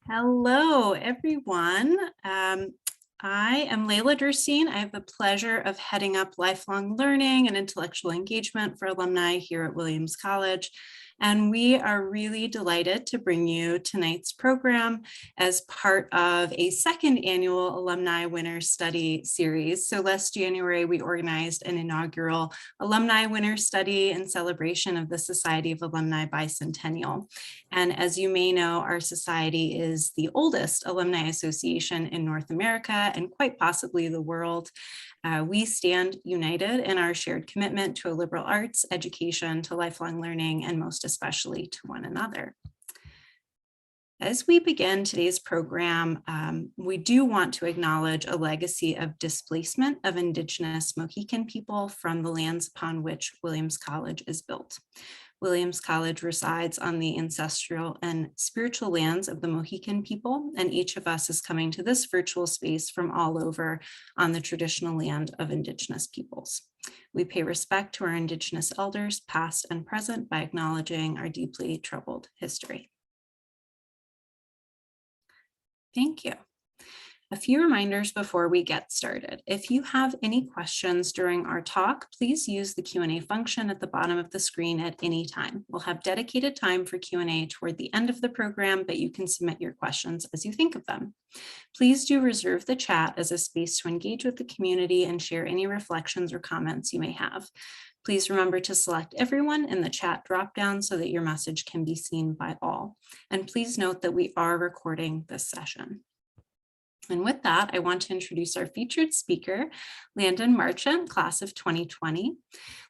Hello, everyone. I am Layla Derstein. I have the pleasure of heading up lifelong learning and intellectual engagement for alumni here at Williams College. And we are really delighted to bring you tonight's program as part of a second annual Alumni Winner Study series. So last January, we organized an inaugural Alumni Winner Study in celebration of the Society of Alumni Bicentennial. And as you may know, our society is the oldest alumni association in North America and quite possibly the world. We stand united in our shared commitment to a liberal arts education, to lifelong learning, and most especially to one another. As we begin today's program, we do want to acknowledge a legacy of displacement of Indigenous Mohican people from the lands upon which Williams College is built. Williams College resides on the ancestral and spiritual lands of the Mohican people, and each of us is coming to this virtual space from all over on the traditional land of Indigenous peoples. We pay respect to our Indigenous elders, past and present, by acknowledging our deeply troubled history. Thank you. A few reminders before we get started. If you have any questions during our talk, please use the Q&A function at the bottom of the screen at any time. We'll have dedicated time for Q&A toward the end of the program, but you can submit your questions as you think of them. Please do reserve the chat as a space to engage with the community and share any reflections or comments you may have. Please remember to select everyone in the chat dropdown so that your message can be seen by all. And please note that we are recording this session. And with that, I want to introduce our featured speaker, Landon Marchant, class of 2020.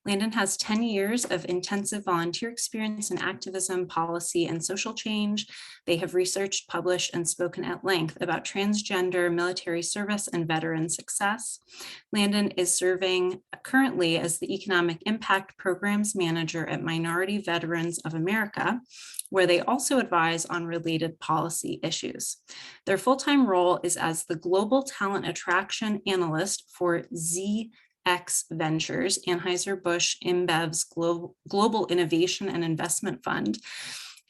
Landon has 10 years of intensive volunteer experience in activism, policy, and social change. They have researched, published, and spoken at length about transgender, military service, and veteran success. Landon is serving currently as the Economic Impact Programs Manager at Minority Veterans of America, where they also advise on related policy issues. Their full-time role is as the Global Talent Attraction Analyst for ZX Ventures, Anheuser-Busch InBev's Global Innovation and Investment Fund.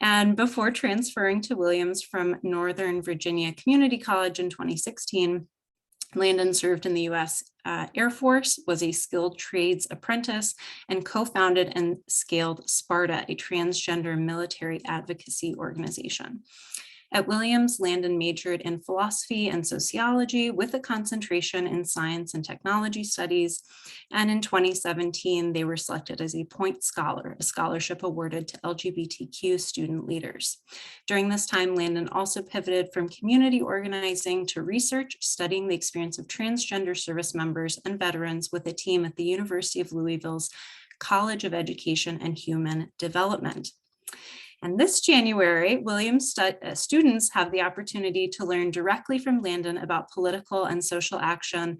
And before transferring to Williams from Northern Virginia Community College in 2016, Landon served in the U.S. Air Force, was a skilled trades apprentice, and co-founded and scaled Sparta, a transgender military advocacy organization. At Williams, Landon majored in philosophy and sociology with a concentration in science and technology studies. And in 2017, they were selected as a Point Scholar, a scholarship awarded to LGBTQ student leaders. During this time, Landon also pivoted from community organizing to research, studying the experience of transgender service members and veterans with a team at the University of Louisville's College of Education and Human Development. And this January, Williams students have the opportunity to learn directly from Landon about political and social action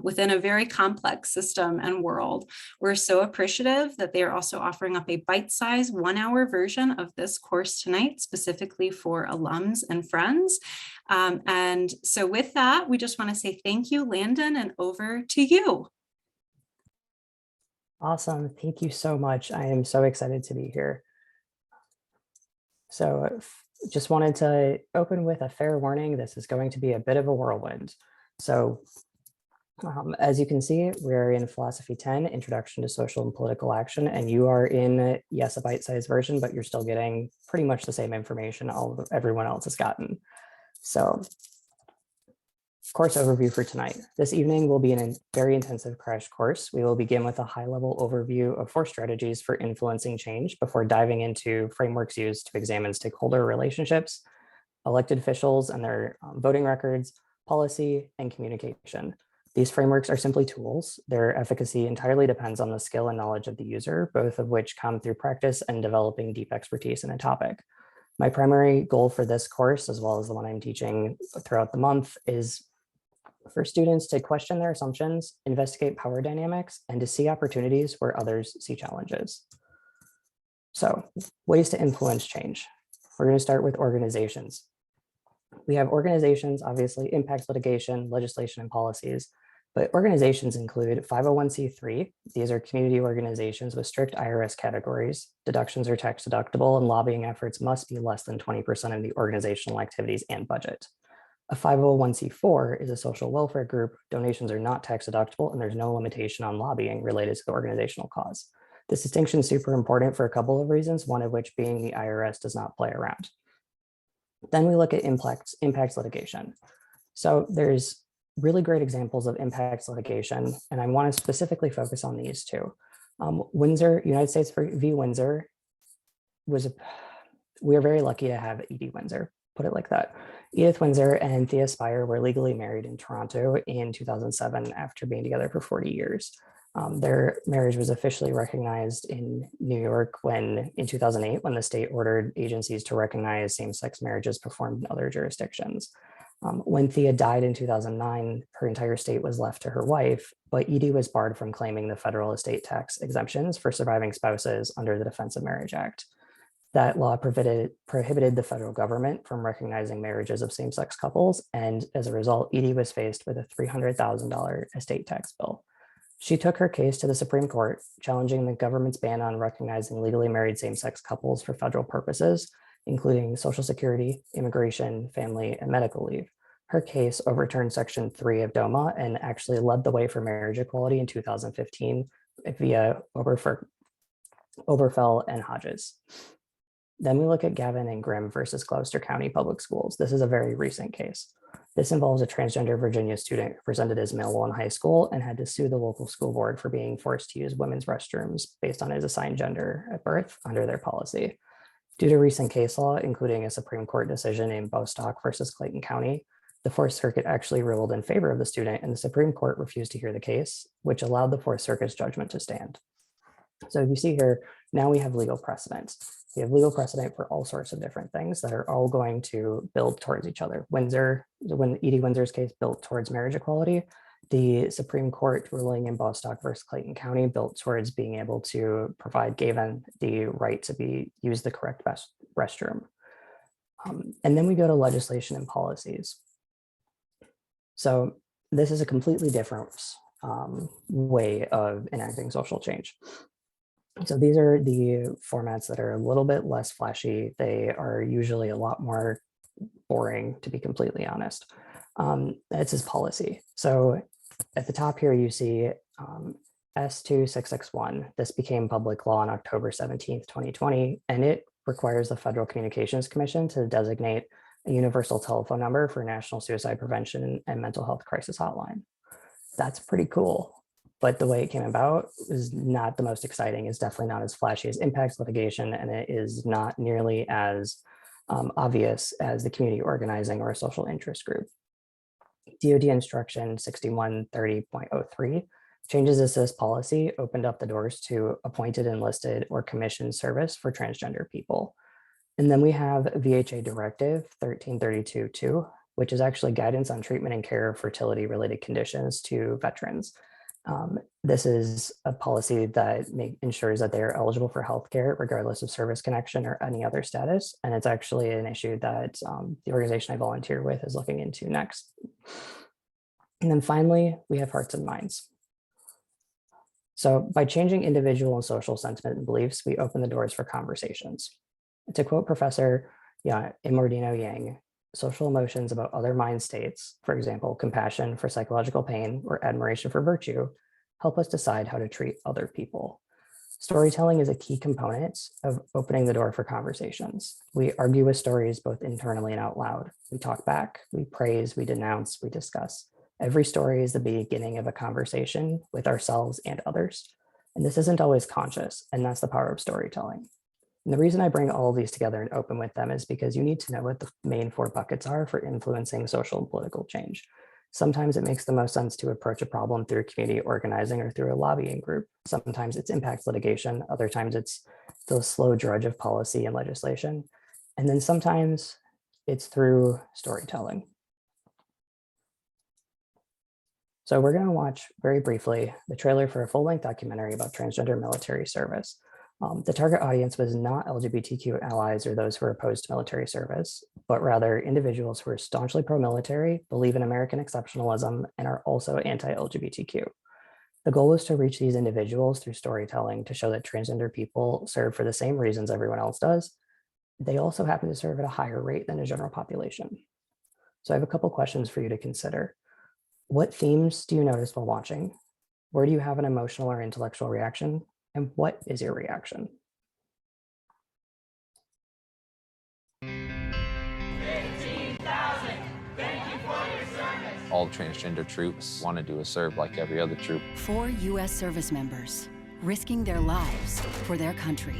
within a very complex system and world. We're so appreciative that they are also offering up a bite-sized 1-hour version of this course tonight, specifically for alums and friends. And so with that, we just want to say thank you, Landon, and over to you. Awesome. Thank you so much. I am so excited to be here. So just wanted to open with a fair warning. This is going to be a bit of a whirlwind. So as you can see, we're in Philosophy 10, Introduction to Social and Political Action, and you are in, yes, a bite-sized version, but you're still getting pretty much the same information everyone else has gotten. So course overview for tonight. This evening will be a very intensive crash course. We will begin with a high-level overview of 4 strategies for influencing change before diving into frameworks used to examine stakeholder relationships, elected officials and their voting records, policy, and communication. These frameworks are simply tools. Their efficacy entirely depends on the skill and knowledge of the user, both of which come through practice and developing deep expertise in a topic. My primary goal for this course, as well as the one I'm teaching throughout the month, is for students to question their assumptions, investigate power dynamics, and to see opportunities where others see challenges. So, ways to influence change. We're going to start with organizations. We have organizations, obviously, impact litigation, legislation, and policies. But organizations include 501c3. These are community organizations with strict IRS categories. Deductions are tax deductible, and lobbying efforts must be less than 20% of the organizational activities and budget. A 501c4 is a social welfare group. Donations are not tax deductible, and there's no limitation on lobbying related to the organizational cause. This distinction is super important for a couple of reasons, one of which being the IRS does not play around. Then we look at impacts litigation. So there's really great examples of impacts litigation, and I want to specifically focus on these two. Windsor, United States v. Windsor we are very lucky to have Edie Windsor, put it like that. Edith Windsor and Thea Spire were legally married in Toronto in 2007 after being together for 40 years. Their marriage was officially recognized in New York in 2008, when the state ordered agencies to recognize same-sex marriages performed in other jurisdictions. When Thea died in 2009, her entire estate was left to her wife, but Edie was barred from claiming the federal estate tax exemptions for surviving spouses under the Defense of Marriage Act. That law prohibited the federal government from recognizing marriages of same-sex couples, and as a result, Edie was faced with a $300,000 estate tax bill. She took her case to the Supreme Court, challenging the government's ban on recognizing legally married same-sex couples for federal purposes, including Social Security, immigration, family, and medical leave. Her case overturned Section 3 of DOMA and actually led the way for marriage equality in 2015 via Oberfell and Hodges. Then we look at Gavin and Grimm versus Gloucester County Public Schools. This is a very recent case. This involves a transgender Virginia student who presented as male in high school and had to sue the local school board for being forced to use women's restrooms based on his assigned gender at birth under their policy. Due to recent case law, including a Supreme Court decision in Bostock versus Clayton County, the Fourth Circuit actually ruled in favor of the student, and the Supreme Court refused to hear the case, which allowed the Fourth Circuit's judgment to stand. So you see here, now we have legal precedent. We have legal precedent for all sorts of different things that are all going to build towards each other. When Edie Windsor's case built towards marriage equality, the Supreme Court ruling in Bostock versus Clayton County built towards being able to provide Gavin the right to use the correct restroom. And then we go to legislation and policies. So this is a completely different way of enacting social change. So these are the formats that are a little bit less flashy. They are usually a lot more boring, to be completely honest. This is policy. So at the top here, you see S2661. This became public law on October 17th, 2020, and it requires the Federal Communications Commission to designate a universal telephone number for National Suicide Prevention and Mental Health Crisis Hotline. That's pretty cool. But the way it came about is not the most exciting. It's definitely not as flashy as impacts litigation, and it is not nearly as obvious as the community organizing or a social interest group. DoD Instruction 6130.03 changes to this policy opened up the doors to appointed, enlisted, or commissioned service for transgender people. And then we have VHA Directive 1332.2, which is actually guidance on treatment and care of fertility-related conditions to veterans. This is a policy that ensures that they are eligible for healthcare regardless of service connection or any other status. And it's actually an issue that the organization I volunteer with is looking into next. And then finally, we have hearts and minds. So by changing individual and social sentiment and beliefs, we open the doors for conversations. To quote Professor Imordino Yang, social emotions about other mind states, for example, compassion for psychological pain or admiration for virtue, help us decide how to treat other people. Storytelling is a key component of opening the door for conversations. We argue with stories both internally and out loud. We talk back, we praise, we denounce, we discuss. Every story is the beginning of a conversation with ourselves and others. And this isn't always conscious, and that's the power of storytelling. And the reason I bring all of these together and open with them is because you need to know what the main 4 buckets are for influencing social and political change. Sometimes it makes the most sense to approach a problem through community organizing or through a lobbying group. Sometimes it's impact litigation. Other times it's the slow drudge of policy and legislation. And then sometimes it's through storytelling. So we're going to watch very briefly the trailer for a full-length documentary about transgender military service. The target audience was not LGBTQ allies or those who are opposed to military service, but rather individuals who are staunchly pro-military, believe in American exceptionalism, and are also anti-LGBTQ. The goal was to reach these individuals through storytelling to show that transgender people serve for the same reasons everyone else does. They also happen to serve at a higher rate than the general population. So I have a couple questions for you to consider. What themes do you notice while watching? Where do you have an emotional or intellectual reaction? And what is your reaction? All transgender troops want to do is serve like every other troop. 4 U.S. service members risking their lives for their country.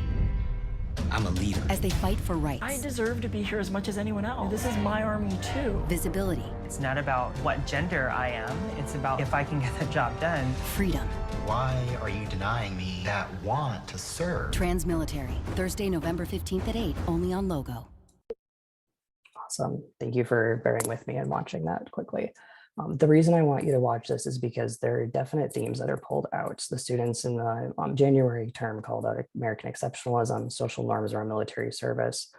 I'm a leader. As they fight for rights. I deserve to be here as much as anyone else. This is my army too. Visibility. It's not about what gender I am. It's about if I can get the job done. Freedom. Why are you denying me that want to serve? Transmilitary. Thursday, November 15th at 8, only on Logo. Awesome. Thank you for bearing with me and watching that quickly. The reason I want you to watch this is because there are definite themes that are pulled out. The students in the January term called out American exceptionalism, social norms around military service,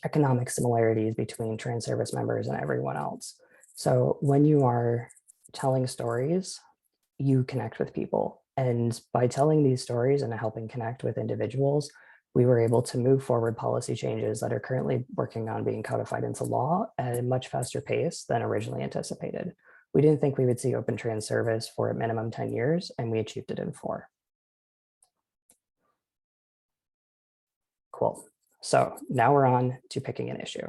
economic similarities between trans service members and everyone else. So when you are telling stories, you connect with people. And by telling these stories and helping connect with individuals, we were able to move forward policy changes that are currently working on being codified into law at a much faster pace than originally anticipated. We didn't think we would see open trans service for a minimum 10 years, and we achieved it in 4. Cool. So now we're on to picking an issue.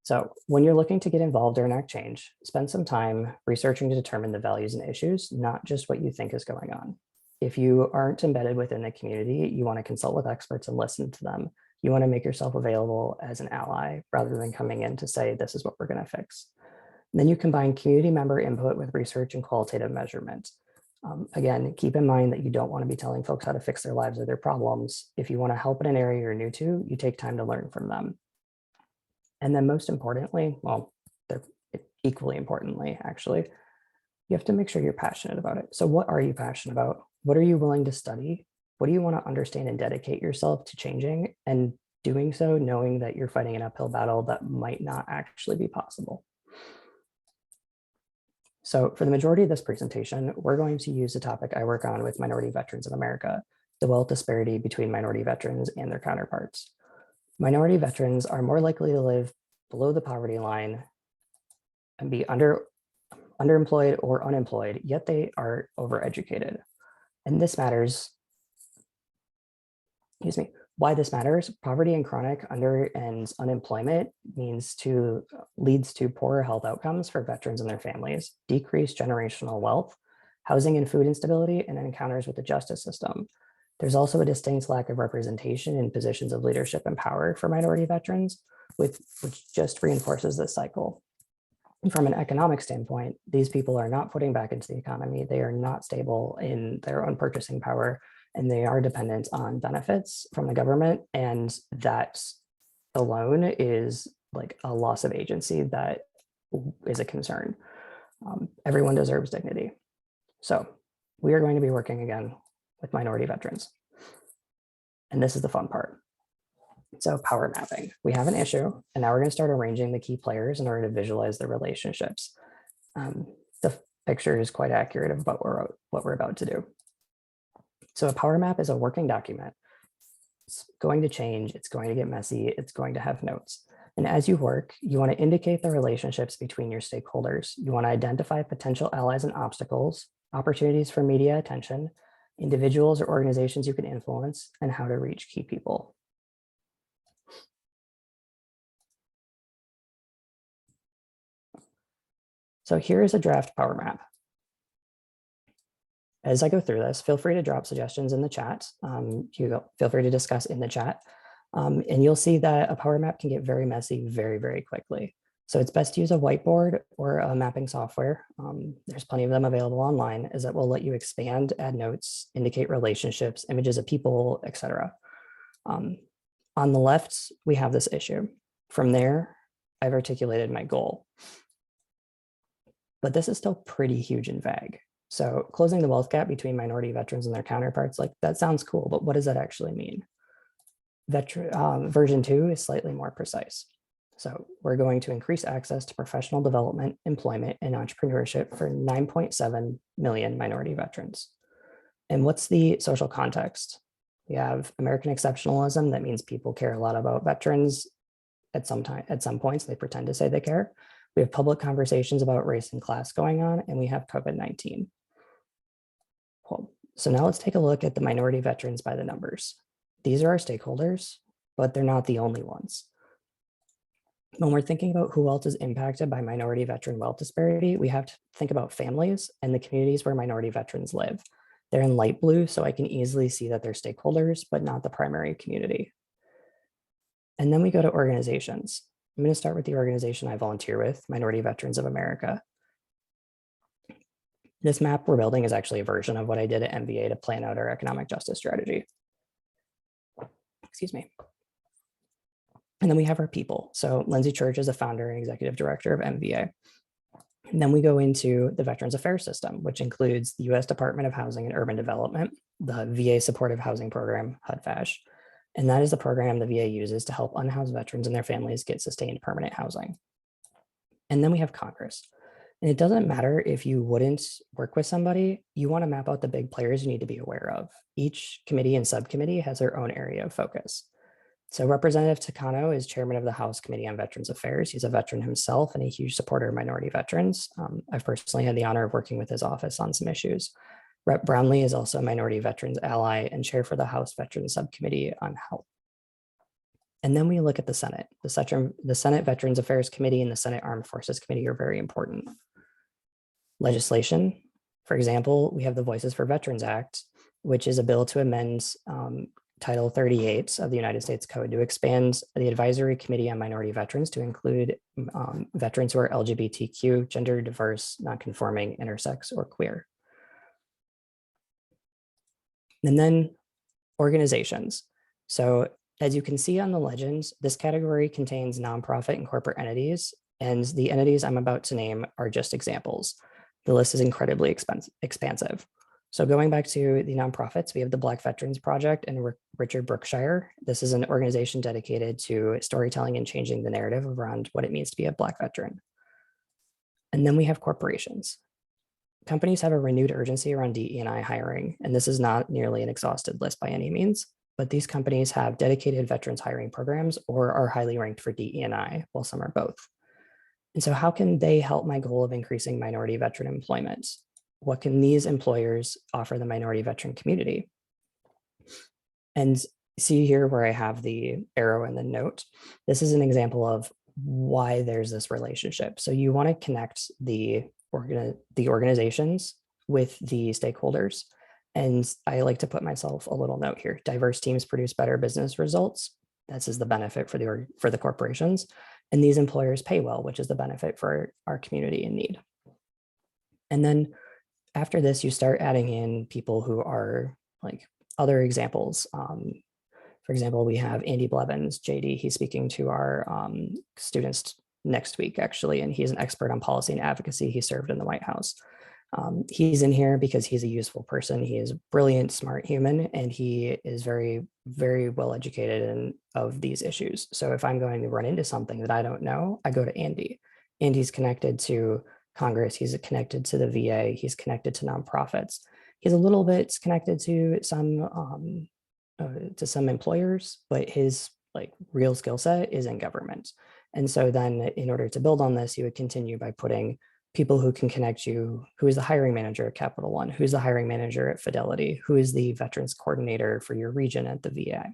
So when you're looking to get involved or enact change, spend some time researching to determine the values and issues, not just what you think is going on. If you aren't embedded within the community, you want to consult with experts and listen to them. You want to make yourself available as an ally rather than coming in to say, this is what we're going to fix. And then you combine community member input with research and qualitative measurement. Again, keep in mind that you don't want to be telling folks how to fix their lives or their problems. If you want to help in an area you're new to, you take time to learn from them. And then most importantly, well, they're equally importantly, actually, you have to make sure you're passionate about it. So what are you passionate about? What are you willing to study? What do you want to understand and dedicate yourself to changing, and doing so knowing that you're fighting an uphill battle that might not actually be possible? So for the majority of this presentation, we're going to use the topic I work on with minority veterans in America, the wealth disparity between minority veterans and their counterparts. Minority veterans are more likely to live below the poverty line and be underemployed or unemployed, yet they are overeducated. And this matters, why this matters: poverty and chronic and unemployment leads to poorer health outcomes for veterans and their families, decreased generational wealth, housing and food instability, and encounters with the justice system. There's also a distinct lack of representation in positions of leadership and power for minority veterans, which just reinforces this cycle. From an economic standpoint, these people are not putting back into the economy. They are not stable in their own purchasing power, and they are dependent on benefits from the government. And that alone is like a loss of agency that is a concern. Everyone deserves dignity. So we are going to be working again with minority veterans. And this is the fun part. So power mapping. We have an issue, and now we're going to start arranging the key players in order to visualize the relationships. The picture is quite accurate of what we're about to do. So a power map is a working document. It's going to change. It's going to get messy. It's going to have notes. And as you work, you want to indicate the relationships between your stakeholders. You want to identify potential allies and obstacles, opportunities for media attention, individuals or organizations you can influence, and how to reach key people. So here is a draft power map. As I go through this, feel free to drop suggestions in the chat. Feel free to discuss in the chat. And you'll see that a power map can get very messy very, very quickly. So it's best to use a whiteboard or a mapping software. There's plenty of them available online, as that will let you expand, add notes, indicate relationships, images of people, etc. On the left, we have this issue. From there, I've articulated my goal. But this is still pretty huge and vague. So closing the wealth gap between minority veterans and their counterparts, like that sounds cool, but what does that actually mean? Version 2 is slightly more precise. So we're going to increase access to professional development, employment, and entrepreneurship for 9.7 million minority veterans. And what's the social context? We have American exceptionalism. That means people care a lot about veterans at some points. They pretend to say they care. We have public conversations about race and class going on, and we have COVID-19. Cool. So now let's take a look at the minority veterans by the numbers. These are our stakeholders, but they're not the only ones. When we're thinking about who else is impacted by minority veteran wealth disparity, we have to think about families and the communities where minority veterans live. They're in light blue, so I can easily see that they're stakeholders, but not the primary community. And then we go to organizations. I'm going to start with the organization I volunteer with, Minority Veterans of America. This map we're building is actually a version of what I did at MVA to plan out our economic justice strategy. Excuse me. And then we have our people. So Lindsay Church is a founder and executive director of MVA. And then we go into the Veterans Affairs System, which includes the U.S. Department of Housing and Urban Development, the VA Supportive Housing Program, HUD-VASH. And that is the program the VA uses to help unhoused veterans and their families get sustained permanent housing. And then we have Congress. And it doesn't matter if you wouldn't work with somebody, you want to map out the big players you need to be aware of. Each committee and subcommittee has their own area of focus. So Representative Takano is chairman of the House Committee on Veterans Affairs. He's a veteran himself and a huge supporter of minority veterans. I've personally had the honor of working with his office on some issues. Rep. Brownlee is also a minority veterans ally and chair for the House Veterans Subcommittee on Health. And then we look at the Senate. The Senate Veterans Affairs Committee and the Senate Armed Forces Committee are very important. Legislation, for example, we have the Voices for Veterans Act, which is a bill to amend Title 38 of the United States Code to expand the Advisory Committee on Minority Veterans to include veterans who are LGBTQ, gender diverse, non-conforming, intersex, or queer. And then organizations. So as you can see on the legends, this category contains nonprofit and corporate entities, and the entities I'm about to name are just examples. The list is incredibly expansive. So going back to the nonprofits, we have the Black Veterans Project and Richard Brookshire. This is an organization dedicated to storytelling and changing the narrative around what it means to be a Black veteran. And then we have corporations. Companies have a renewed urgency around DE&I hiring, and this is not nearly an exhausted list by any means, but these companies have dedicated veterans hiring programs or are highly ranked for DE&I, while some are both. And so how can they help my goal of increasing minority veteran employment? What can these employers offer the minority veteran community? And see here where I have the arrow and the note. This is an example of why there's this relationship. So you want to connect the organizations with the stakeholders. And I like to put myself a little note here. Diverse teams produce better business results. This is the benefit for the corporations. And these employers pay well, which is the benefit for our community in need. And then after this, you start adding in people who are like other examples. For example, we have Andy Blevins, JD. He's speaking to our students next week, actually, and he's an expert on policy and advocacy. He served in the White House. He's in here because he's a useful person. He is a brilliant, smart human, and he is very, very well educated in of these issues. So if I'm going to run into something that I don't know, I go to Andy. Andy's connected to Congress. He's connected to the VA. He's connected to nonprofits. He's a little bit connected to some employers, but his real skill set is in government. And so then in order to build on this, you would continue by putting people who can connect you. Who is the hiring manager at Capital One? Who's the hiring manager at Fidelity? Who is the veterans coordinator for your region at the VA?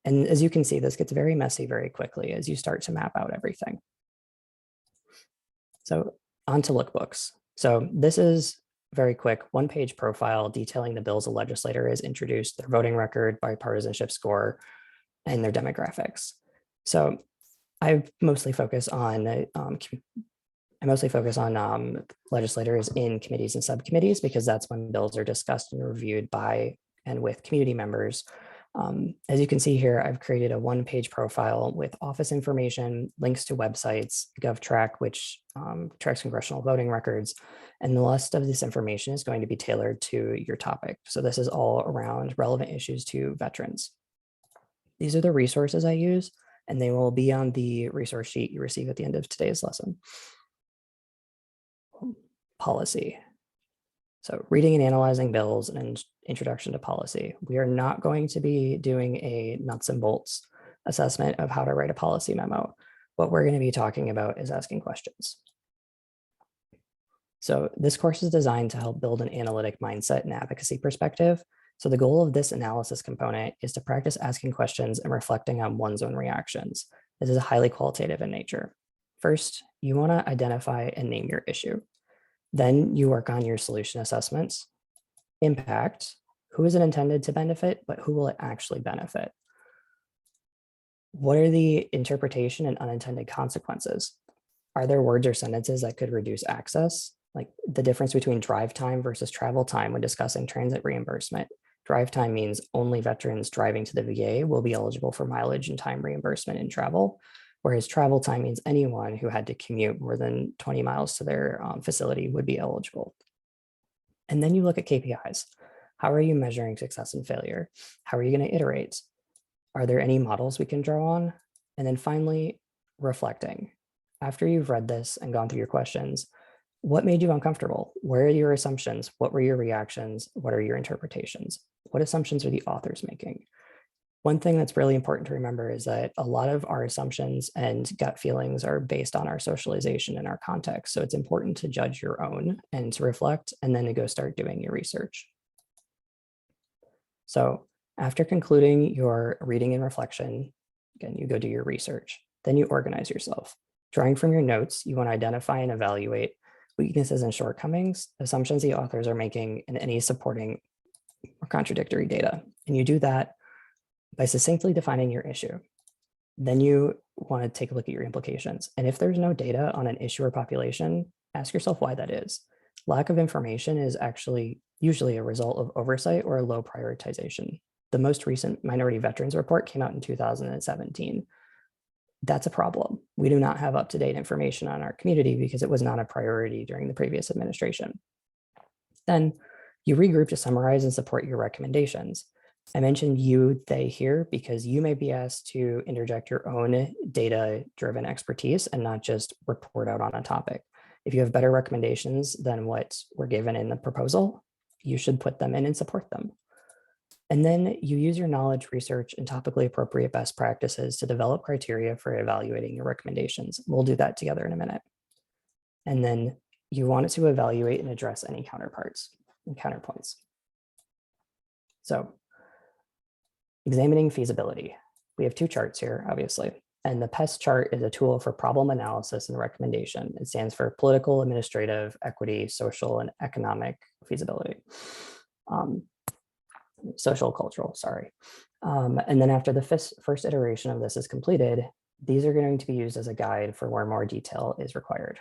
And as you can see, this gets very messy very quickly as you start to map out everything. So on to lookbooks. So this is very quick, one-page profile detailing the bills a legislator has introduced, their voting record, bipartisanship score, and their demographics. So I mostly focus on legislators in committees and subcommittees because that's when bills are discussed and reviewed by and with community members. As you can see here, I've created a one-page profile with office information, links to websites, GovTrack, which tracks congressional voting records, And the rest of this information is going to be tailored to your topic. So this is all around relevant issues to veterans. These are the resources I use, and they will be on the resource sheet you receive at the end of today's lesson. Policy. So reading and analyzing bills and an introduction to policy. We are not going to be doing a nuts and bolts assessment of how to write a policy memo. What we're going to be talking about is asking questions. So this course is designed to help build an analytic mindset and advocacy perspective. So the goal of this analysis component is to practice asking questions and reflecting on one's own reactions. This is highly qualitative in nature. First, you want to identify and name your issue. Then you work on your solution assessments. Impact, who is it intended to benefit, but who will it actually benefit? What are the interpretation and unintended consequences? Are there words or sentences that could reduce access? Like the difference between drive time versus travel time when discussing transit reimbursement. Drive time means only veterans driving to the VA will be eligible for mileage and time reimbursement in travel, whereas travel time means anyone who had to commute more than 20 miles to their facility would be eligible. And then you look at KPIs. How are you measuring success and failure? How are you going to iterate? Are there any models we can draw on? And then finally, reflecting. After you've read this and gone through your questions, what made you uncomfortable? Where are your assumptions? What were your reactions? What are your interpretations? What assumptions are the authors making? One thing that's really important to remember is that a lot of our assumptions and gut feelings are based on our socialization and our context. So it's important to judge your own and to reflect and then to go start doing your research. So after concluding your reading and reflection, again, you go do your research, then you organize yourself. Drawing from your notes, you want to identify and evaluate weaknesses and shortcomings, assumptions the authors are making, and any supporting or contradictory data. And you do that by succinctly defining your issue. Then you want to take a look at your implications. And if there's no data on an issue or population, ask yourself why that is. Lack of information is actually usually a result of oversight or a low prioritization. The most recent Minority Veterans Report came out in 2017. That's a problem. We do not have up-to-date information on our community because it was not a priority during the previous administration. Then you regroup to summarize and support your recommendations. I mentioned you, they here because you may be asked to interject your own data-driven expertise and not just report out on a topic. If you have better recommendations than what were given in the proposal, you should put them in and support them. And then you use your knowledge, research, and topically appropriate best practices to develop criteria for evaluating your recommendations. We'll do that together in a minute. And then you want it to evaluate and address any counterparts and counterpoints. So examining feasibility. We have two charts here, obviously. And the PES chart is a tool for problem analysis and recommendation. It stands for political, administrative, equity, social, and economic feasibility. Social, cultural, sorry. And then after the first iteration of this is completed, these are going to be used as a guide for where more detail is required.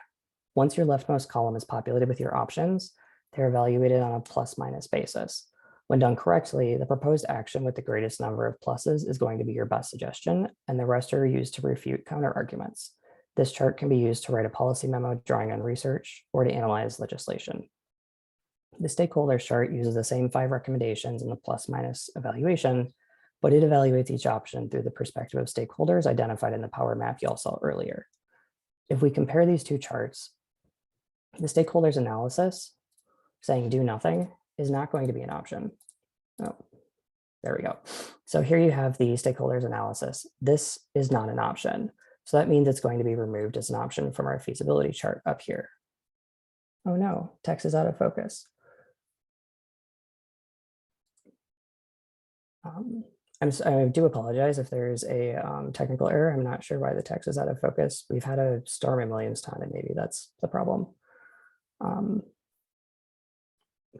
Once your leftmost column is populated with your options, they're evaluated on a plus-minus basis. When done correctly, the proposed action with the greatest number of pluses is going to be your best suggestion, and the rest are used to refute counter-arguments. This chart can be used to write a policy memo drawing on research or to analyze legislation. The stakeholders chart uses the same 5 recommendations in the plus-minus evaluation, but it evaluates each option through the perspective of stakeholders identified in the power map you all saw earlier. If we compare these two charts, the stakeholders analysis, saying do nothing, is not going to be an option. Oh, there we go. So here you have the stakeholders analysis. This is not an option. So that means it's going to be removed as an option from our feasibility chart up here. Oh no, text is out of focus. I do apologize if there's a technical error. I'm not sure why the text is out of focus. We've had a storm in Williamstown and maybe that's the problem.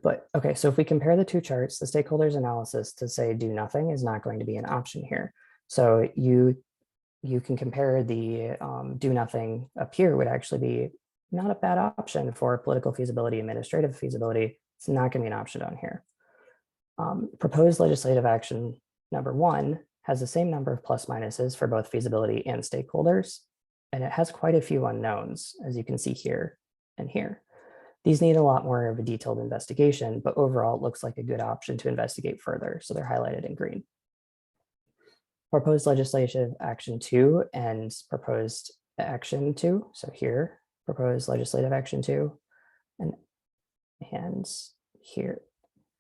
But okay, so if we compare the two charts, the stakeholders analysis to say do nothing is not going to be an option here. So you can compare the do nothing up here would actually be not a bad option for political feasibility, administrative feasibility. It's not going to be an option down here. Proposed legislative action number 1 has the same number of plus minuses for both feasibility and stakeholders, and it has quite a few unknowns, as you can see here and here. These need a lot more of a detailed investigation, but overall it looks like a good option to investigate further. So they're highlighted in green. Proposed legislative action 2 and proposed action 2. So here, proposed legislative action 2 and here,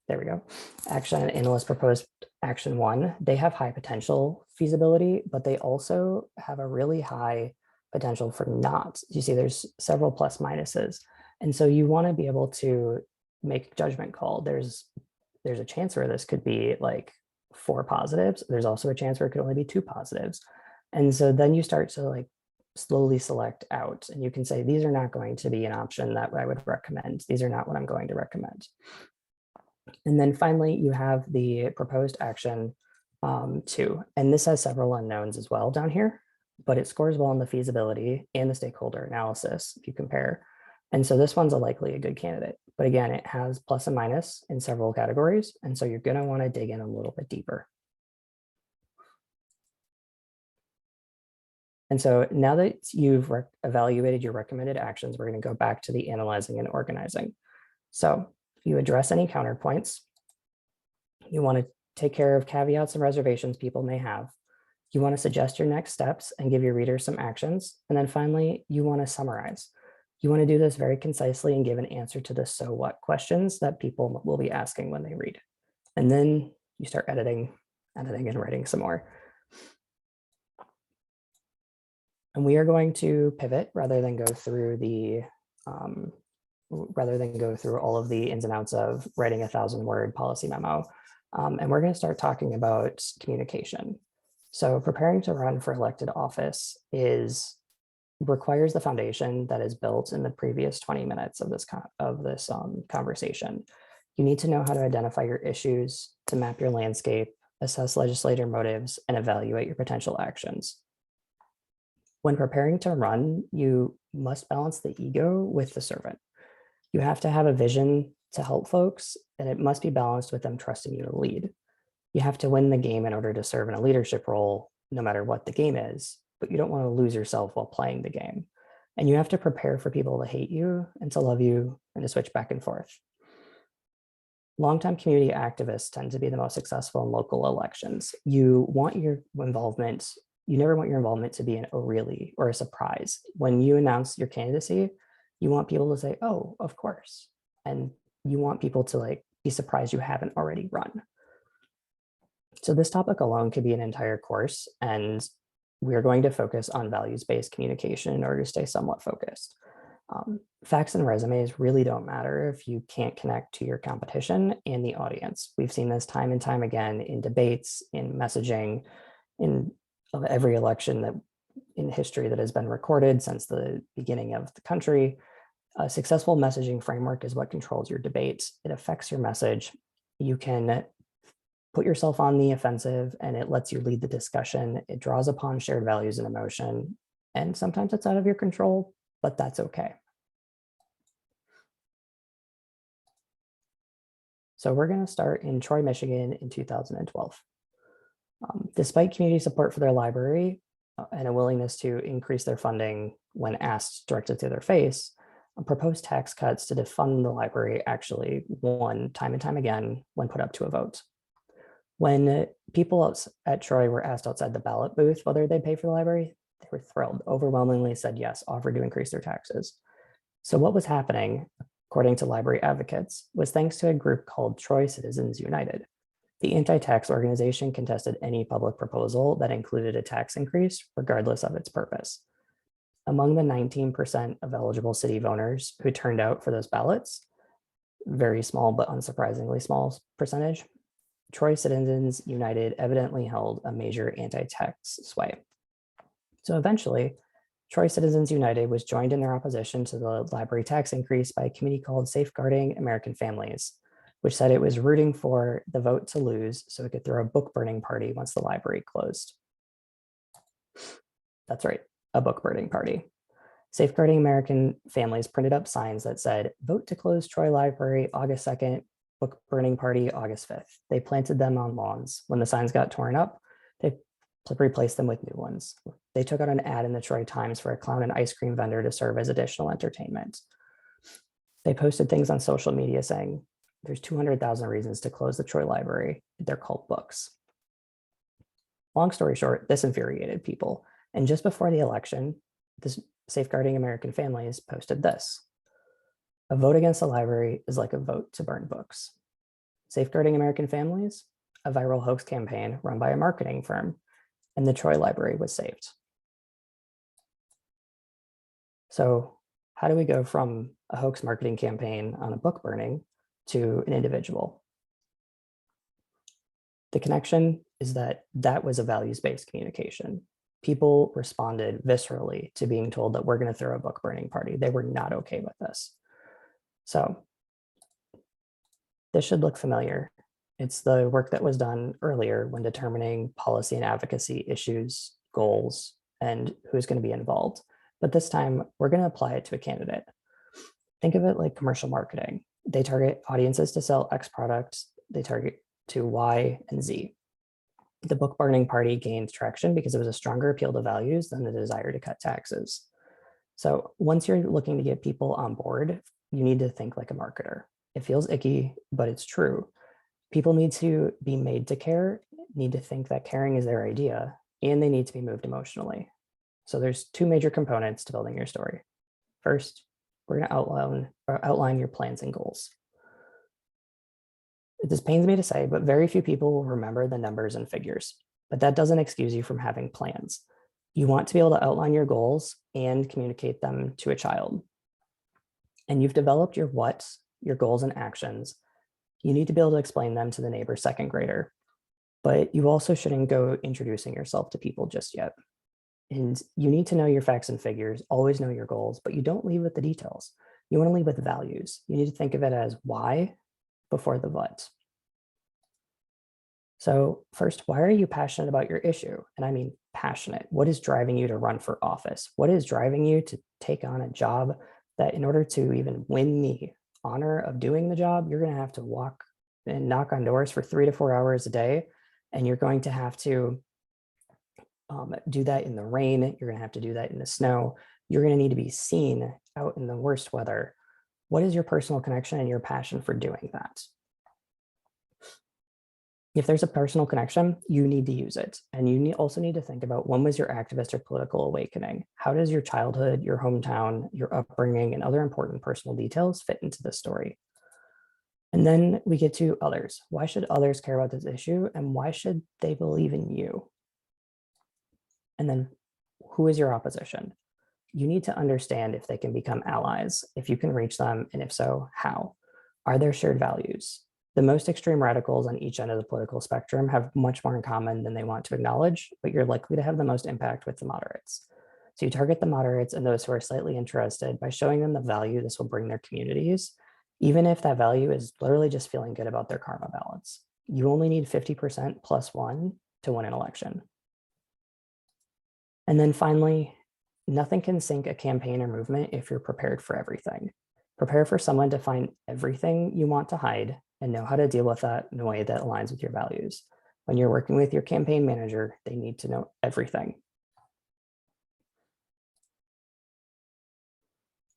there we go. Action analyst proposed action 1. They have high potential feasibility, but they also have a really high potential for not. You see there's several plus minuses. And so you want to be able to make a judgment call. There's a chance where this could be like 4 positives. There's also a chance where it could only be 2 positives. And so then you start to like slowly select out, and you can say, these are not going to be an option that I would recommend. These are not what I'm going to recommend. And then finally, you have the proposed action 2, and this has several unknowns as well down here, but it scores well in the feasibility and the stakeholder analysis if you compare. And so this one's likely a good candidate, but again, it has plus and minus in several categories. And so you're going to want to dig in a little bit deeper. And so now that you've evaluated your recommended actions, we're going to go back to the analyzing and organizing. So you address any counterpoints. You want to take care of caveats and reservations people may have. You want to suggest your next steps and give your readers some actions. And then finally, you want to summarize. You want to do this very concisely and give an answer to the so what questions that people will be asking when they read. And then you start editing and writing some more. And we are going to pivot rather than go through all of the ins and outs of writing a 1,000-word policy memo. And we're going to start talking about communication. So preparing to run for elected office requires the foundation that is built in the previous 20 minutes of this conversation. You need to know how to identify your issues, to map your landscape, assess legislator motives, and evaluate your potential actions. When preparing to run, you must balance the ego with the servant. You have to have a vision to help folks, and it must be balanced with them trusting you to lead. You have to win the game in order to serve in a leadership role, no matter what the game is, but you don't want to lose yourself while playing the game. And you have to prepare for people to hate you and to love you and to switch back and forth. Longtime community activists tend to be the most successful in local elections. You never want your involvement to be an oh really or a surprise. When you announce your candidacy, you want people to say, oh, of course. And you want people to be surprised you haven't already run. So this topic alone could be an entire course, and we're going to focus on values-based communication in order to stay somewhat focused. Facts and resumes really don't matter if you can't connect to your competition and the audience. We've seen this time and time again in debates, in messaging, of every election in history that has been recorded since the beginning of the country. A successful messaging framework is what controls your debate. It affects your message. You can put yourself on the offensive, and it lets you lead the discussion. It draws upon shared values and emotion, and sometimes it's out of your control, but that's okay. So we're going to start in Troy, Michigan in 2012. Despite community support for their library and a willingness to increase their funding when asked directly to their face, proposed tax cuts to defund the library actually won time and time again when put up to a vote. When people at Troy were asked outside the ballot booth whether they'd pay for the library, they were thrilled, overwhelmingly said yes, offered to increase their taxes. So what was happening, according to library advocates, was thanks to a group called Troy Citizens United. The anti-tax organization contested any public proposal that included a tax increase, regardless of its purpose. Among the 19% of eligible city voters who turned out for those ballots, very small but unsurprisingly small percentage, Troy Citizens United evidently held a major anti-tax sway. So eventually, Troy Citizens United was joined in their opposition to the library tax increase by a committee called Safeguarding American Families, which said it was rooting for the vote to lose so it could throw a book burning party once the library closed. That's right, a book burning party. Safeguarding American Families printed up signs that said, vote to close Troy Library August 2nd, book burning party August 5th. They planted them on lawns. When the signs got torn up, they replaced them with new ones. They took out an ad in the Troy Times for a clown and ice cream vendor to serve as additional entertainment. They posted things on social media saying, there's 200,000 reasons to close the Troy Library. They're called books. Long story short, this infuriated people. And just before the election, this Safeguarding American Families posted this. A vote against the library is like a vote to burn books. Safeguarding American Families, a viral hoax campaign run by a marketing firm, and the Troy Library was saved. So how do we go from a hoax marketing campaign on a book burning to an individual? The connection is that that was a values-based communication. People responded viscerally to being told that we're going to throw a book burning party. They were not okay with this. So this should look familiar. It's the work that was done earlier when determining policy and advocacy issues, goals, and who's going to be involved. But this time we're going to apply it to a candidate. Think of it like commercial marketing. They target audiences to sell X products. They target to Y and Z. The book burning party gained traction because it was a stronger appeal to values than the desire to cut taxes. So once you're looking to get people on board, you need to think like a marketer. It feels icky, but it's true. People need to be made to care, need to think that caring is their idea, and they need to be moved emotionally. So there's two major components to building your story. First, we're going to outline your plans and goals. This pains me to say, but very few people will remember the numbers and figures, but that doesn't excuse you from having plans. You want to be able to outline your goals and communicate them to a child. And you've developed your what, your goals and actions. You need to be able to explain them to the neighbor's second grader, but you also shouldn't go introducing yourself to people just yet. And you need to know your facts and figures, always know your goals, but you don't lead with the details. You want to lead with values. You need to think of it as why before the what. So first, why are you passionate about your issue? And I mean passionate. What is driving you to run for office? What is driving you to take on a job that in order to even win the honor of doing the job, you're going to have to walk and knock on doors for 3 to 4 hours a day. And you're going to have to do that in the rain. You're going to have to do that in the snow. You're going to need to be seen out in the worst weather. What is your personal connection and your passion for doing that? If there's a personal connection, you need to use it. And you also need to think about when was your activist or political awakening? How does your childhood, your hometown, your upbringing, and other important personal details fit into the story? And then we get to others. Why should others care about this issue? And why should they believe in you? And then who is your opposition? You need to understand if they can become allies, if you can reach them, and if so, how? Are there shared values? The most extreme radicals on each end of the political spectrum have much more in common than they want to acknowledge, but you're likely to have the most impact with the moderates. So you target the moderates and those who are slightly interested by showing them the value this will bring their communities, even if that value is literally just feeling good about their karma balance. You only need 50% plus 1 to win an election. And then finally, nothing can sink a campaign or movement if you're prepared for everything. Prepare for someone to find everything you want to hide and know how to deal with that in a way that aligns with your values. When you're working with your campaign manager, they need to know everything.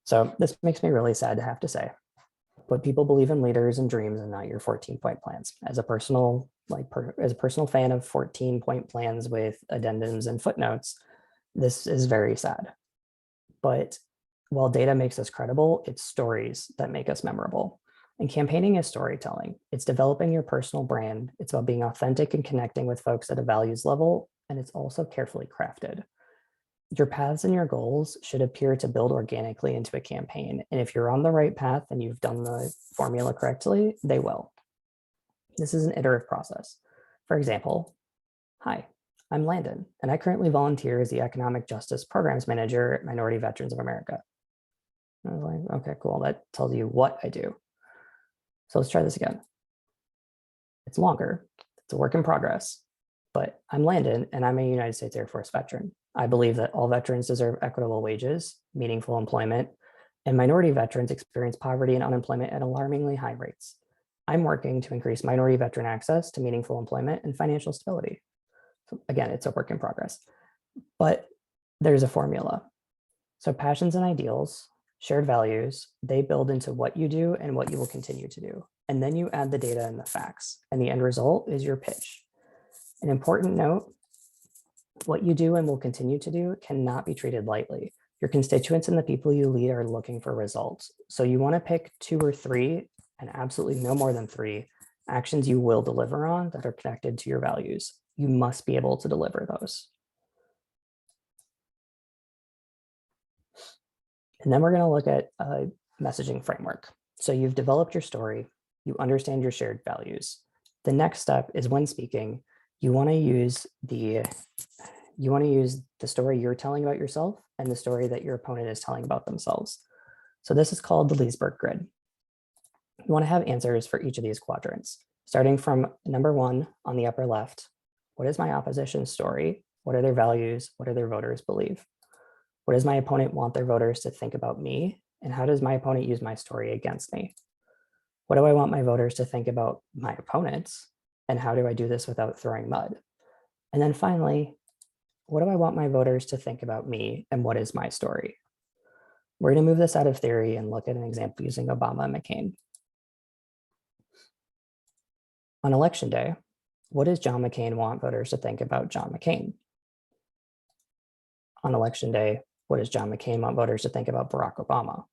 So this makes me really sad to have to say, but people believe in leaders and dreams and not your 14-point plans. As a personal fan of 14-point plans with addendums and footnotes, this is very sad. But while data makes us credible, it's stories that make us memorable. And campaigning is storytelling. It's developing your personal brand. It's about being authentic and connecting with folks at a values level, and it's also carefully crafted. Your paths and your goals should appear to build organically into a campaign. And if you're on the right path and you've done the formula correctly, they will. This is an iterative process. For example, hi, I'm Landon, and I currently volunteer as the Economic Justice Programs Manager at Minority Veterans of America. I was like, okay, cool. That tells you what I do. So let's try this again. It's longer. It's a work in progress. But I'm Landon, and I'm a United States Air Force veteran. I believe that all veterans deserve equitable wages, meaningful employment, and minority veterans experience poverty and unemployment at alarmingly high rates. I'm working to increase minority veteran access to meaningful employment and financial stability. So again, it's a work in progress, but there's a formula. So passions and ideals Shared values, they build into what you do and what you will continue to do. And then you add the data and the facts, and the end result is your pitch. An important note, what you do and will continue to do cannot be treated lightly. Your constituents and the people you lead are looking for results. So you want to pick 2 or 3, and absolutely no more than 3, actions you will deliver on that are connected to your values. You must be able to deliver those. And then we're going to look at a messaging framework. So you've developed your story, you understand your shared values. The next step is when speaking, you want to use the story you're telling about yourself and the story that your opponent is telling about themselves. So this is called the Leesburg grid. You want to have answers for each of these quadrants, starting from number 1 on the upper left. What is my opposition's story? What are their values? What do their voters believe? What does my opponent want their voters to think about me? And how does my opponent use my story against me? What do I want my voters to think about my opponents? And how do I do this without throwing mud? And then finally, what do I want my voters to think about me? And what is my story? We're going to move this out of theory and look at an example using Obama and McCain. On election day, what does John McCain want voters to think about John McCain? On election day, what does John McCain want voters to think about Barack Obama?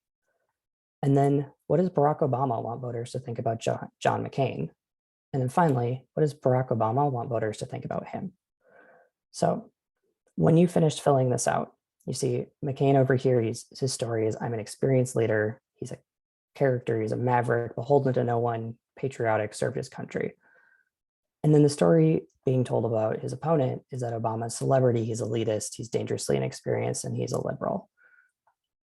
And then what does Barack Obama want voters to think about John McCain? And then finally, what does Barack Obama want voters to think about him? So when you finished filling this out, you see McCain over here, his story is, I'm an experienced leader. He's a character, he's a maverick, beholden to no one, patriotic, served his country. And then the story being told about his opponent is that Obama's celebrity, he's elitist, he's dangerously inexperienced, and he's a liberal.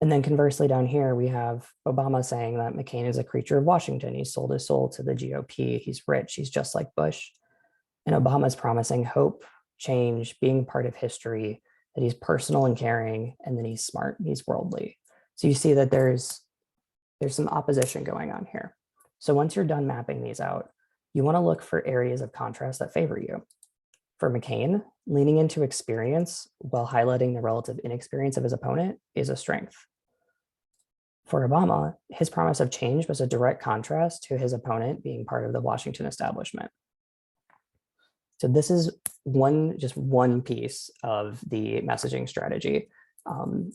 And then conversely down here, we have Obama saying that McCain is a creature of Washington. He sold his soul to the GOP. He's rich. He's just like Bush. And Obama's promising hope, change, being part of history, that he's personal and caring, and then he's smart, he's worldly. So you see that there's some opposition going on here. So once you're done mapping these out, you want to look for areas of contrast that favor you. For McCain, leaning into experience while highlighting the relative inexperience of his opponent is a strength. For Obama, his promise of change was a direct contrast to his opponent being part of the Washington establishment. So this is just one piece of the messaging strategy.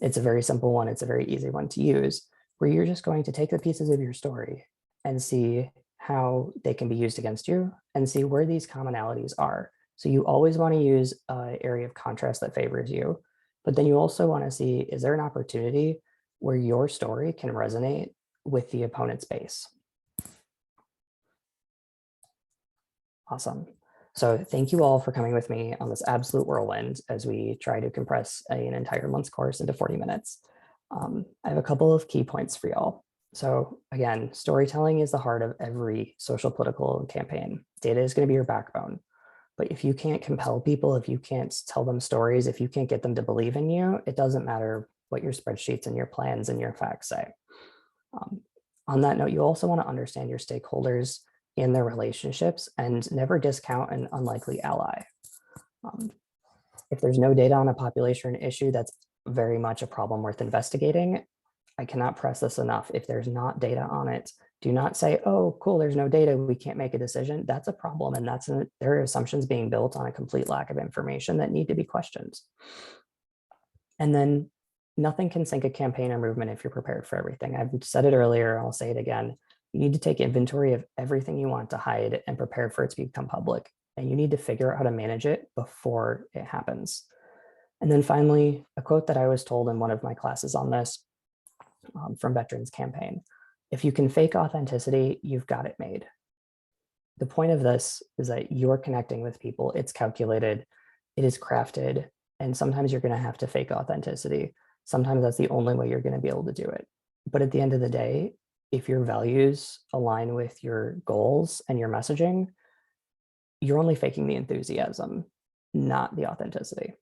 It's a very simple one. It's a very easy one to use, where you're just going to take the pieces of your story and see how they can be used against you and see where these commonalities are. So you always want to use an area of contrast that favors you, but then you also want to see, is there an opportunity where your story can resonate with the opponent's base? Awesome. So thank you all for coming with me on this absolute whirlwind as we try to compress an entire month's course into 40 minutes. I have a couple of key points for y'all. So again, storytelling is the heart of every social political campaign. Data is going to be your backbone. But if you can't compel people, if you can't tell them stories, if you can't get them to believe in you, it doesn't matter what your spreadsheets and your plans and your facts say. On that note, you also want to understand your stakeholders and their relationships and never discount an unlikely ally. If there's no data on a population or an issue, that's very much a problem worth investigating. I cannot press this enough. If there's not data on it, do not say, oh, cool, there's no data, we can't make a decision. That's a problem. And there are assumptions being built on a complete lack of information that need to be questioned. And then nothing can sink a campaign or movement if you're prepared for everything. I've said it earlier, I'll say it again. You need to take inventory of everything you want to hide and prepare for it to become public. And you need to figure out how to manage it before it happens. And then finally, a quote that I was told in one of my classes on this from Veterans Campaign: if you can fake authenticity, you've got it made. The point of this is that you're connecting with people. It's calculated, it is crafted, and sometimes you're going to have to fake authenticity. Sometimes that's the only way you're going to be able to do it. But at the end of the day, if your values align with your goals and your messaging, you're only faking the enthusiasm, not the authenticity.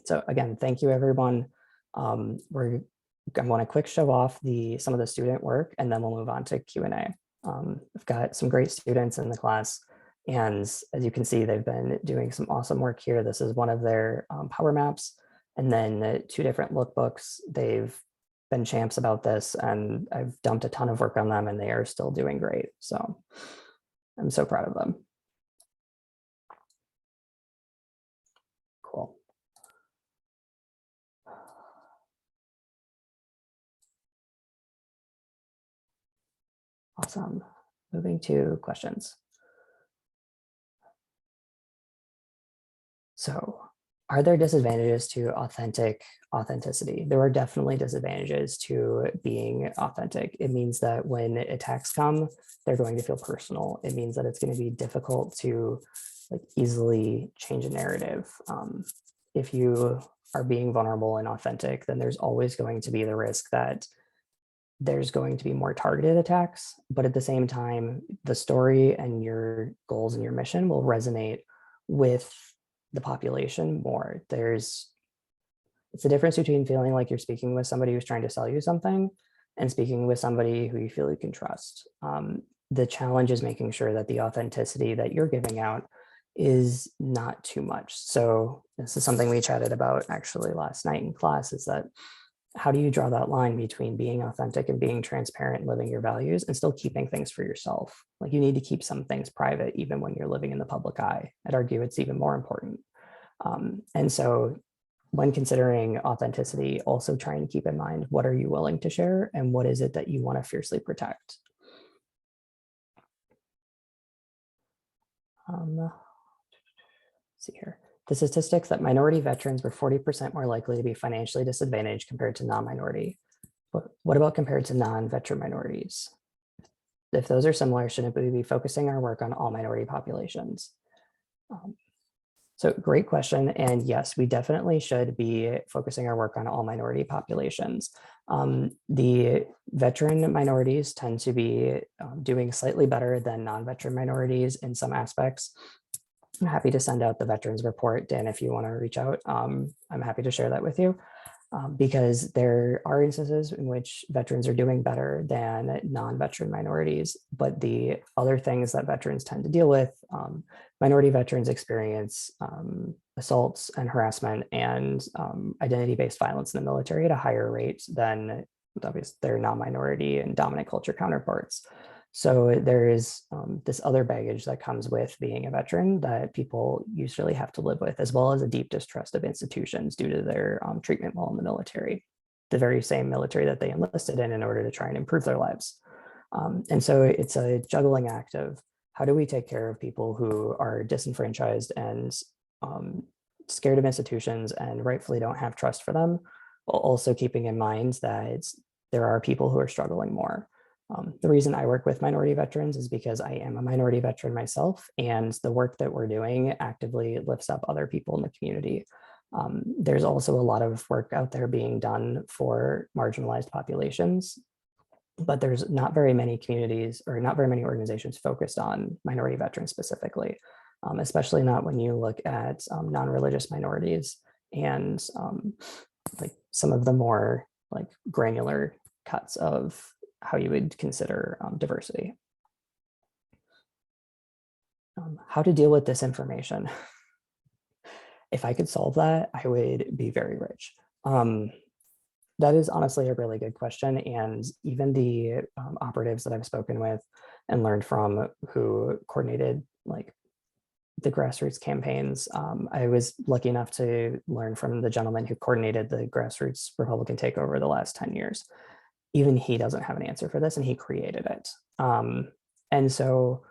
So again, thank you, everyone. I want to quick show off some of the student work, and then we'll move on to Q&A. I've got some great students in the class, and as you can see, they've been doing some awesome work here. This is one of their power maps, and then 2 different lookbooks. They've been champs about this, and I've dumped a ton of work on them and they are still doing great. So I'm so proud of them. Cool. Awesome. Moving to questions. So, are there disadvantages to authenticity? There are definitely disadvantages to being authentic. It means that when attacks come, they're going to feel personal. It means that it's going to be difficult to like easily change a narrative. If you are being vulnerable and authentic, then there's always going to be the risk that there's going to be more targeted attacks, but at the same time, the story and your goals and your mission will resonate with the population more. It's a difference between feeling like you're speaking with somebody who's trying to sell you something and speaking with somebody who you feel you can trust. The challenge is making sure that the authenticity that you're giving out is not too much. So this is something we chatted about actually last night in class, is that how do you draw that line between being authentic and being transparent and living your values and still keeping things for yourself? Like, you need to keep some things private even when you're living in the public eye. I'd argue it's even more important. And so when considering authenticity, also trying to keep in mind, what are you willing to share and what is it that you want to fiercely protect? Let's see here. The statistics that minority veterans were 40% more likely to be financially disadvantaged compared to non-minority. What about compared to non-veteran minorities? If those are similar, shouldn't we be focusing our work on all minority populations? So great question. And yes, we definitely should be focusing our work on all minority populations. The veteran minorities tend to be doing slightly better than non-veteran minorities in some aspects. I'm happy to send out the veterans report, Dan, if you want to reach out. I'm happy to share that with you because there are instances in which veterans are doing better than non-veteran minorities. But the other things that veterans tend to deal with, minority veterans experience assaults and harassment and identity-based violence in the military at a higher rate than obviously their non-minority and dominant culture counterparts. So there is this other baggage that comes with being a veteran that people usually have to live with, as well as a deep distrust of institutions due to their treatment while in the military, the very same military that they enlisted in order to try and improve their lives. And so it's a juggling act of how do we take care of people who are disenfranchised and scared of institutions and rightfully don't have trust for them, while also keeping in mind that there are people who are struggling more. The reason I work with minority veterans is because I am a minority veteran myself, and the work that we're doing actively lifts up other people in the community. There's also a lot of work out there being done for marginalized populations, but there's not very many communities or not very many organizations focused on minority veterans specifically, especially not when you look at non-religious minorities and like some of the more like granular cuts of how you would consider diversity. How to deal with disinformation. If I could solve that, I would be very rich. That is honestly a really good question. And even the operatives that I've spoken with and learned from who coordinated like the Grassroots campaigns, I was lucky enough to learn from the gentleman who coordinated the Grassroots Republican takeover the last 10 years. Even he doesn't have an answer for this, and he created it. And so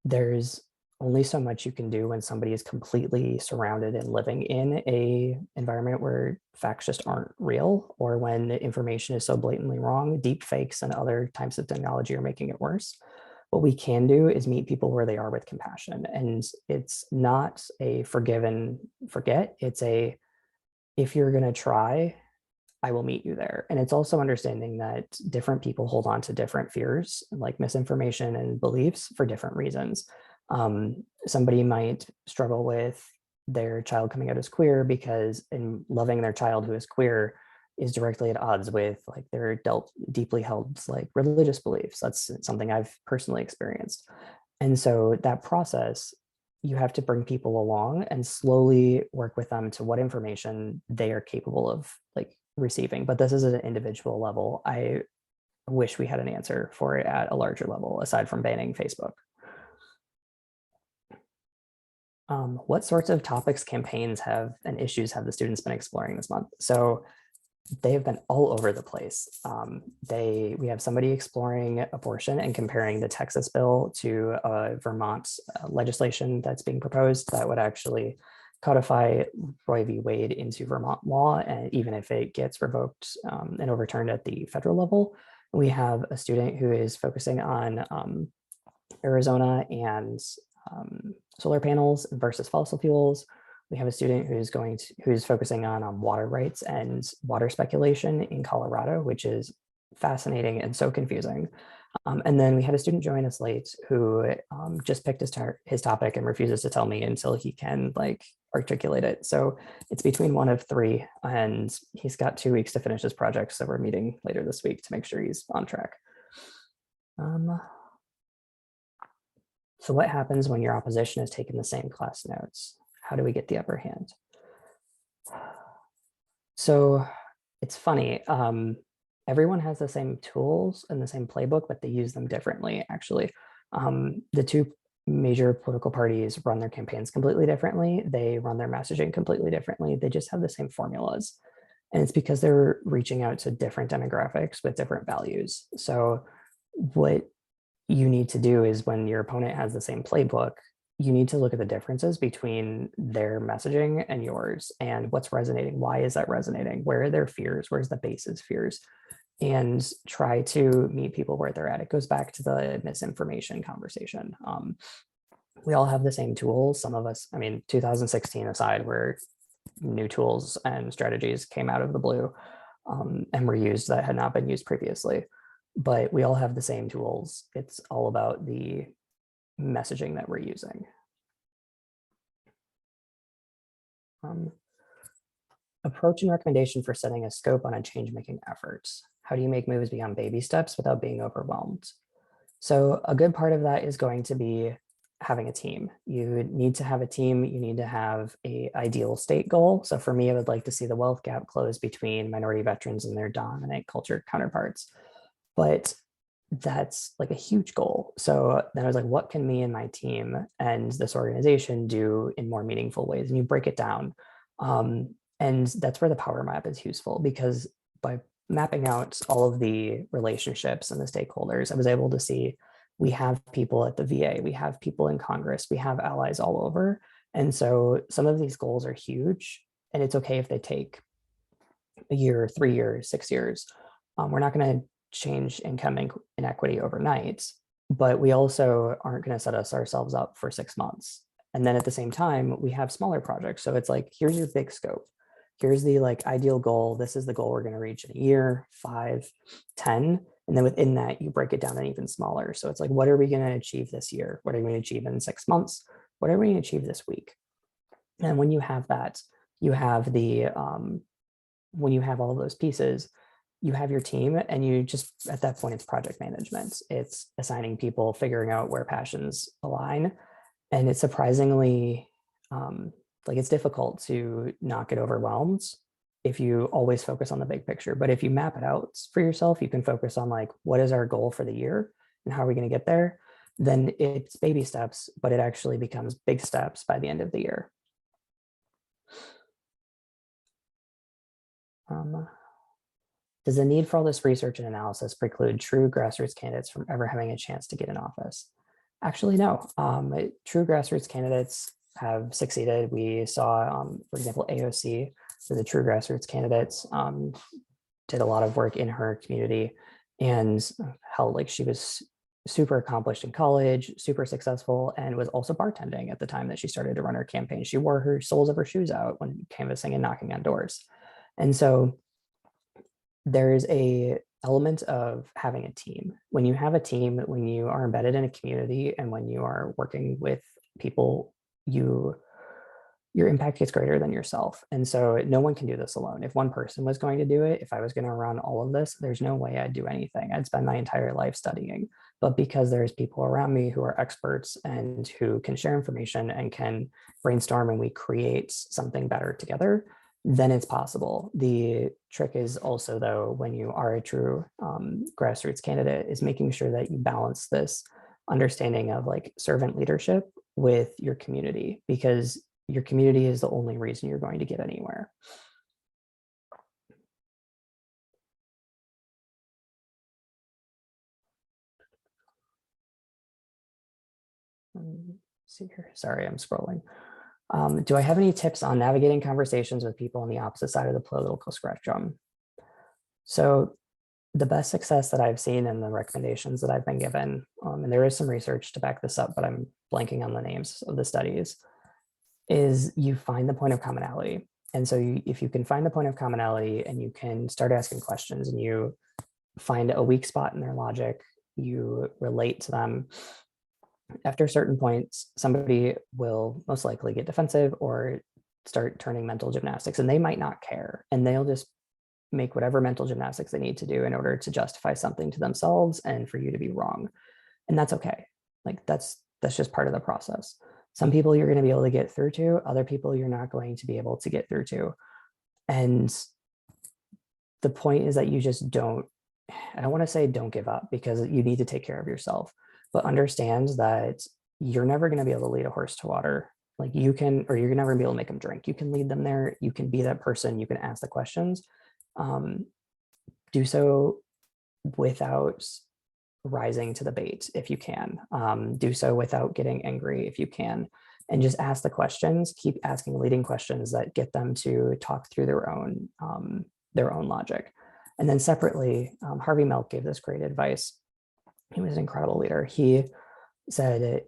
there's only so much you can do when somebody is completely surrounded and living in a environment where facts just aren't real, or when information is so blatantly wrong. Deep fakes and other types of technology are making it worse. What we can do is meet people where they are with compassion. And it's not a forgive and forget. It's a, if you're going to try, I will meet you there. And it's also understanding that different people hold on to different fears, like misinformation and beliefs, for different reasons. Somebody might struggle with their child coming out as queer because in loving their child who is queer is directly at odds with like their deeply held like religious beliefs. That's something I've personally experienced. And so that process, you have to bring people along and slowly work with them to what information they are capable of like receiving, but this is at an individual level. I wish we had an answer for it at a larger level, aside from banning Facebook. What sorts of topics, campaigns and issues have the students been exploring this month? So they have been all over the place. We have somebody exploring abortion and comparing the Texas bill to Vermont legislation that's being proposed that would actually codify Roe v. Wade into Vermont law, and even if it gets revoked and overturned at the federal level. We have a student who is focusing on Arizona and solar panels versus fossil fuels. We have a student who's focusing on water rights and water speculation in Colorado, which is fascinating and so confusing. And then we had a student join us late who just picked his topic and refuses to tell me until he can articulate it. So it's between one of three, and he's got 2 weeks to finish his project. So we're meeting later this week to make sure he's on track. So what happens when your opposition has taken the same class notes? How do we get the upper hand? So it's funny. Everyone has the same tools and the same playbook, but they use them differently, actually. The 2 major political parties run their campaigns completely differently. They run their messaging completely differently. They just have the same formulas. And it's because they're reaching out to different demographics with different values. So what you need to do is, when your opponent has the same playbook, you need to look at the differences between their messaging and yours, and what's resonating. Why is that resonating? Where are their fears? Where's the base's fears? And try to meet people where they're at. It goes back to the misinformation conversation. We all have the same tools. Some of us, 2016 aside, where new tools and strategies came out of the blue and were used that had not been used previously. But we all have the same tools. It's all about the messaging that we're using. Approach and recommendation for setting a scope on a change-making effort. How do you make moves beyond baby steps without being overwhelmed? So a good part of that is going to be having a team. You need to have a team. You need to have an ideal state goal. So for me, I would like to see the wealth gap close between minority veterans and their dominant culture counterparts. But that's a huge goal. So then I was like, what can me and my team and this organization do in more meaningful ways? And you break it down. And that's where the power map is useful, because by mapping out all of the relationships and the stakeholders, I was able to see we have people at the VA, we have people in Congress, we have allies all over. And so some of these goals are huge, and it's okay if they take a year, 3 years, 6 years. We're not going to change income inequity overnight, but we also aren't going to set ourselves up for 6 months. And then at the same time, we have smaller projects. So it's here's your big scope. Here's the ideal goal. This is the goal we're going to reach in a year, 5, 10. And then within that, you break it down and even smaller. So it's what are we going to achieve this year? What are we going to achieve in 6 months? What are we going to achieve this week? And when you have that, you have when you have all of those pieces, you have your team, and you just, at that point, it's project management. It's assigning people, figuring out where passions align. And it's surprisingly, it's difficult to not get overwhelmed if you always focus on the big picture. But if you map it out for yourself, you can focus on what is our goal for the year and how are we going to get there? Then it's baby steps, but it actually becomes big steps by the end of the year. Does the need for all this research and analysis preclude true grassroots candidates from ever having a chance to get in office? Actually, no. True grassroots candidates have succeeded. We saw, for example, AOC, the true grassroots candidates, did a lot of work in her community and held she was super accomplished in college, super successful, and was also bartending at the time that she started to run her campaign. She wore her soles of her shoes out when canvassing and knocking on doors. And so there's a element of having a team. When you have a team, when you are embedded in a community, and when you are working with people, your impact gets greater than yourself. And so no one can do this alone. If one person was going to do it, if I was going to run all of this, there's no way I'd do anything. I'd spend my entire life studying. But because there's people around me who are experts and who can share information and can brainstorm, and we create something better together, then it's possible. The trick is also, though, when you are a true grassroots candidate, is making sure that you balance this understanding of like servant leadership with your community, because your community is the only reason you're going to get anywhere. See here. Sorry, I'm scrolling. Do I have any tips on navigating conversations with people on the opposite side of the political spectrum? So the best success that I've seen in the recommendations that I've been given, and there is some research to back this up, but I'm blanking on the names of the studies, is you find the point of commonality. And so if you can find the point of commonality and you can start asking questions and you find a weak spot in their logic, you relate to them, after certain points, somebody will most likely get defensive or start turning mental gymnastics, and they might not care. And they'll just make whatever mental gymnastics they need to do in order to justify something to themselves and for you to be wrong. And that's okay. Like that's just part of the process. Some people you're going to be able to get through to, other people you're not going to be able to get through to. And the point is that you just don't, I don't want to say don't give up, because you need to take care of yourself, but understand that you're never going to be able to lead a horse to water. Like you can, or you're never going to be able to make them drink. You can lead them there. You can be that person. You can ask the questions. Do so without rising to the bait if you can. Do so without getting angry if you can. And just ask the questions. Keep asking leading questions that get them to talk through their own logic. And then separately, Harvey Milk gave this great advice. He was an incredible leader. He said,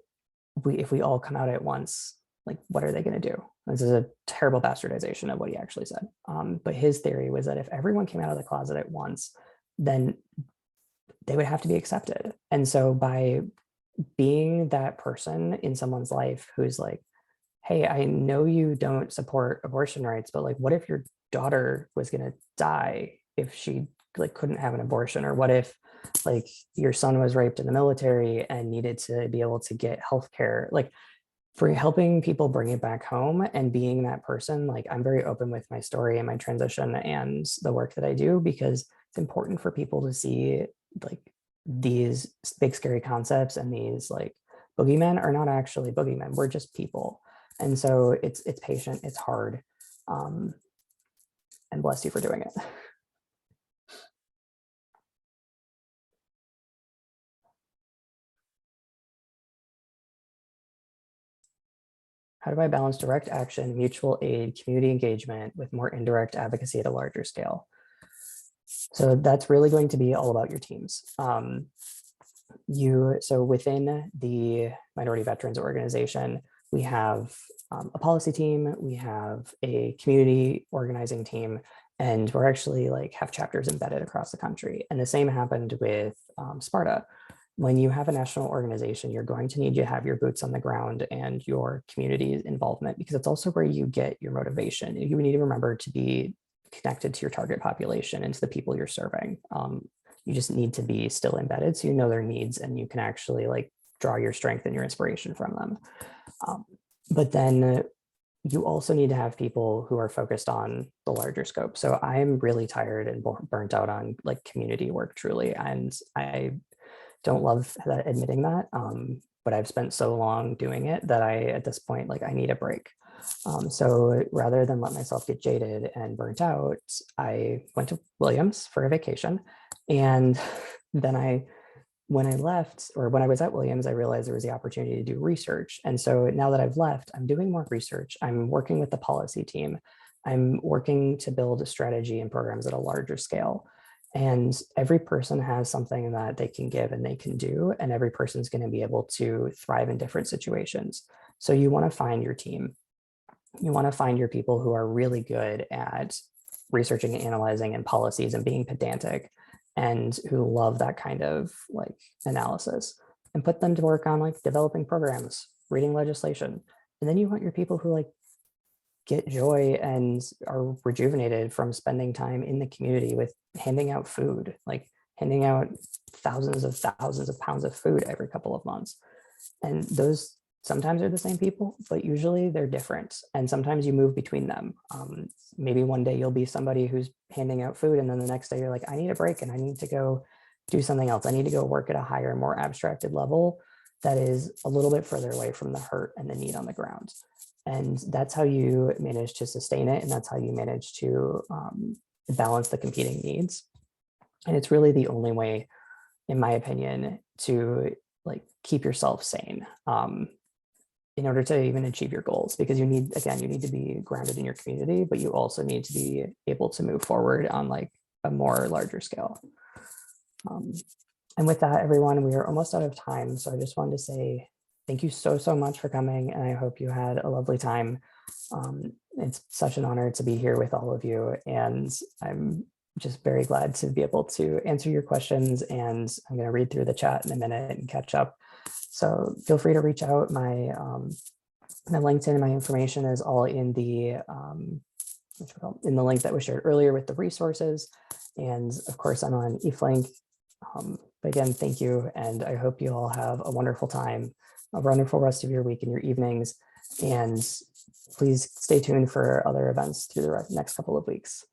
if we all come out at once, like, what are they going to do? This is a terrible bastardization of what he actually said. But his theory was that if everyone came out of the closet at once, then they would have to be accepted. And so by being that person in someone's life who's like, hey, I know you don't support abortion rights, but like, what if your daughter was going to die if she like couldn't have an abortion? Or what if like your son was raped in the military and needed to be able to get healthcare? Like, for helping people bring it back home and being that person, like I'm very open with my story and my transition and the work that I do, because it's important for people to see like these big scary concepts and these like boogeymen are not actually boogeymen. We're just people. And so it's patient, it's hard, and bless you for doing it. How do I balance direct action, mutual aid, community engagement with more indirect advocacy at a larger scale? So that's really going to be all about your teams. So within the Minority Veterans Organization, we have a policy team, we have a community organizing team, and we're actually like have chapters embedded across the country. And the same happened with Sparta. When you have a national organization, you're going to need to have your boots on the ground and your community involvement, because it's also where you get your motivation. You need to remember to be connected to your target population and to the people you're serving. You just need to be still embedded so you know their needs and you can actually like draw your strength and your inspiration from them. But then you also need to have people who are focused on the larger scope. So I'm really tired and burnt out on like community work, truly. And I don't love admitting that, but I've spent so long doing it that at this point, like I need a break. So rather than let myself get jaded and burnt out, I went to Williams for a vacation. And then when I left, or when I was at Williams, I realized there was the opportunity to do research. And so now that I've left, I'm doing more research. I'm working with the policy team. I'm working to build a strategy and programs at a larger scale. And every person has something that they can give and they can do, and every person's going to be able to thrive in different situations. So you want to find your team. You want to find your people who are really good at researching and analyzing and policies and being pedantic, and who love that kind of like analysis, and put them to work on like developing programs, reading legislation. And then you want your people who like get joy and are rejuvenated from spending time in the community with handing out food, like handing out thousands of pounds of food every couple of months. And those sometimes they're the same people, but usually they're different. And sometimes you move between them. Maybe one day you'll be somebody who's handing out food, and then the next day you're like, I need a break and I need to go do something else. I need to go work at a higher, more abstracted level that is a little bit further away from the hurt and the need on the ground. And that's how you manage to sustain it. And that's how you manage to balance the competing needs. And it's really the only way, in my opinion, to like keep yourself sane in order to even achieve your goals, because you need, again, you need to be grounded in your community, but you also need to be able to move forward on like a more larger scale. And with that, everyone, we are almost out of time. So I just wanted to say thank you so, so much for coming. And I hope you had a lovely time. It's such an honor to be here with all of you. And I'm just very glad to be able to answer your questions. And I'm going to read through the chat in a minute and catch up. So feel free to reach out. My LinkedIn and my information is all in the link that was shared earlier with the resources. And of course, I'm on eFlink. But again, thank you. And I hope you all have a wonderful time, a wonderful rest of your week and your evenings. And please stay tuned for other events through the next couple of weeks.